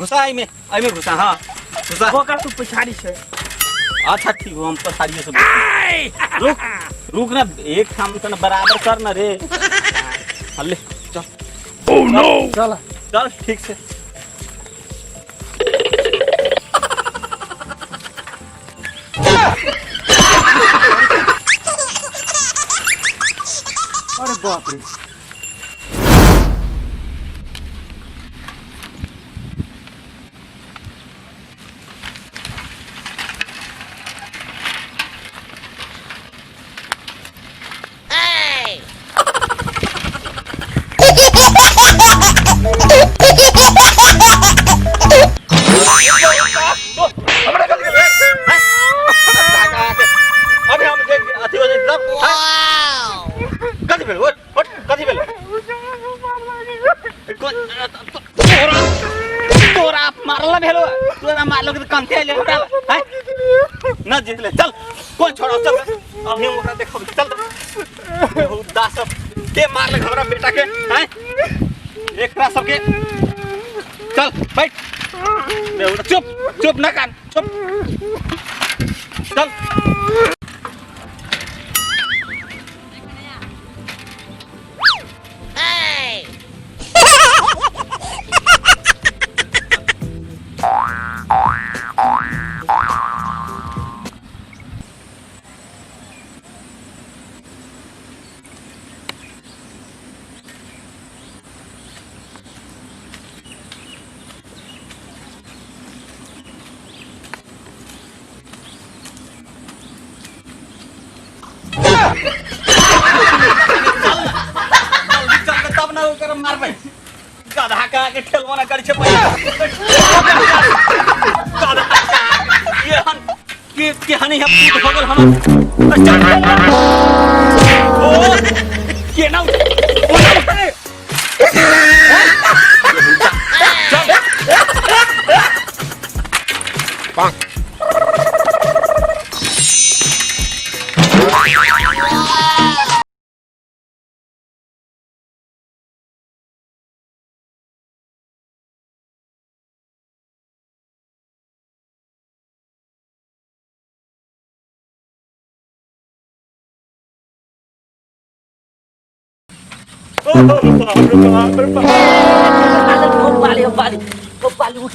घुसा आई में घुसा हां घुसा होकर तू पछाड़ी छे। अच्छा ठीक हो हम पछाड़िए से रुक ना एक ठाम तने बराबर कर ना रे हल्ले चल ओह नो चल चल ठीक से अरे बाप रे ना जीत ले चल कौन छोड़ा चल अभी हम ओकरा देखब चल बहुत दास के मार ले हमरा बेटा के हैं एकरा सब के चल बैठ बेटा चुप ना कान चुप चल तब ना ओकर मार पे गधा का के ठेलवाना करी छे गधा ये हन के हनी हम पूत हो गेल हम ओ के ना बाली उठ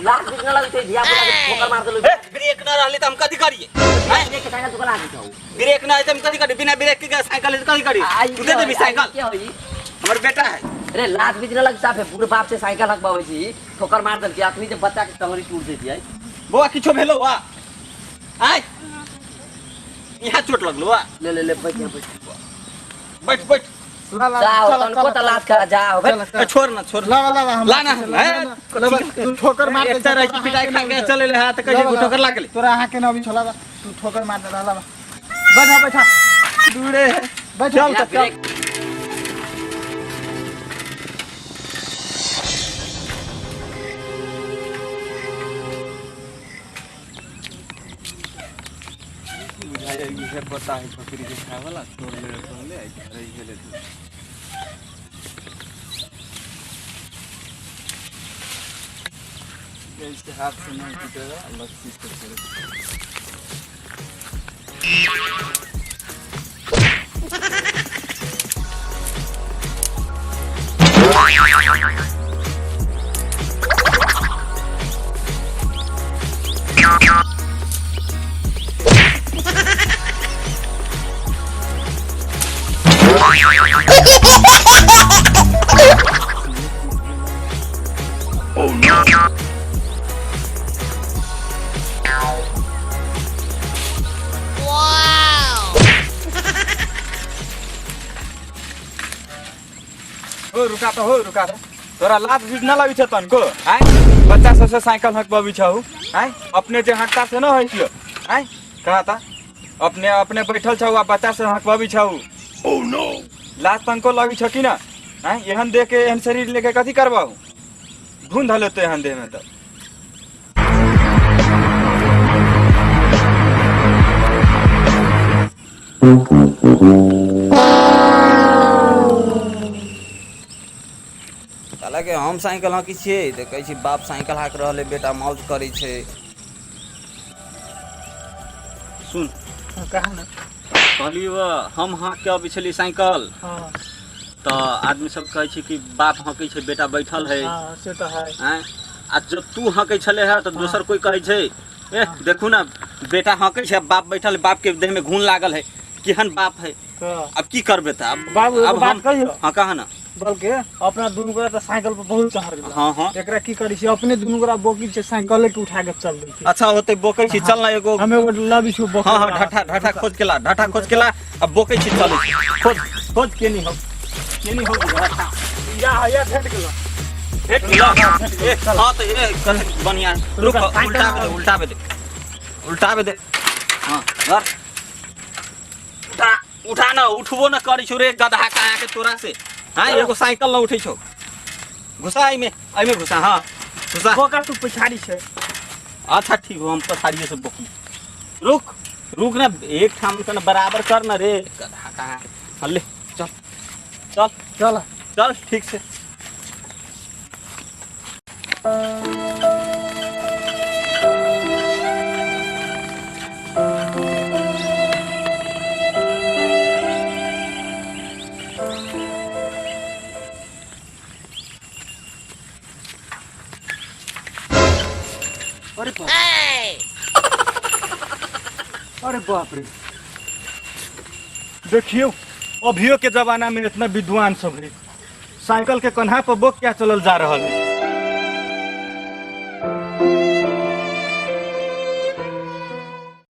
लाख बिकना लगते धिया ठोकर मार देलो ब्रेक ना रहले त हम कथि करिए ब्रेक के साइकिल दुकान आ जाऊ ब्रेक ना है त हम कथि करिए बिना ब्रेक के साइकिल कथि करिए तू दे दे साइकिल क्या होई हमर बेटा है अरे लाख बिकना लग साफ है पूरे बाप से साइकिल हकबावे छी ठोकर मार देल के आदमी जब बच्चा के टंगरी टूट देती है बुआ किछो भेलो वा आय यहाँ चोट लगलो वा ले बैठ जाओ तनको त लाज कर जाओ भाई छोड़ ना ला ना तू ठोकर मार दे रही पिटाई खा के चले ले हां त कहीं ठोकर लागले तोरा हां के ना अभी छोला तू ठोकर मार दे ला बैठा दूरे बैठ चल ये पता है बकरी के खाए वाला तोड़ ले रही गेले इसके हाथ से नहीं टूटेगा अलग चीज कर रुका तोरा लात भी ना लगी छ तनको आय बच्चा सब से साइकिल हकबी छहु आय अपने जे हकता से न होई छियो आय कहता अपने बैठल छहु आ बच्चा से हकबी छहु ओह नो लात तनको लगी छ कि ना आय एहन देख के एहन शरीर लेके कथि करबाहु घुन धलते एहन देह में त हालांकि हम साइकिल हाँकी छियै तऽ कहै छी बाप साइकिल हाँक रहल है, बेटा मौज करै छै। सुन कहा ना। कहली हम हाँक के अबै छली साइकिल हाँ तऽ आदमी सब कहै छै कि बाप हाँकै छै बेटा बैठल है। हाँ से तो है। हैं आ जब तू हाँकै छले है तऽ दोसर कोई कहै छै ए देखू ना बेटा हाँकै छै बाप बैठल है, बाप के देह में घून लागल है, केहन बाप है। तो अब की करबे त अब बाबू एगो अब बात हम कहियो। हाँ कहा ना। बल्कि अपना दुनू गोरा तो साइकिल पर बहुत चढ़ गेल। हाँ हाँ एकरा की करी छी अपने दुनू गोरा बोकी छै साइकिल के उठा के चल दै छी। अच्छा होते बोकै छी चल ना एगो। हम एगो लबी छु बोके। हाँ हाँ ढाठा खोज केला ढाठा खोज केला अब बोकै छी चलै छी। खोज खोज के नहीं हो ढाठा या भेट गेल। भेट गेल। हाँ तो ये कते बढ़िया रुक उल्टावे दे उल्टावे दे हाँ धर उठा उठा ना उठबो ना करी छु रे गधा कहाँ के तोरा से। हाँ एगो साइकिल ना उठै छौ घुसा आई में घुसा। हाँ घुसा बोका तू पछाड़ी छै। अच्छा ठीक हो हम पछाड़िए से बोकी। रुक रुक ना एक ठाम से ना बराबर कर ना रे गधा कहाँ। हाँ ले चल चल चल चल ठीक से। अरे बाप अरे बाप रे। देखियो अभियो के जमाना में इतना विद्वान सब है, साइकिल के कन्हा पर बोक क्या चलल जा रहा है।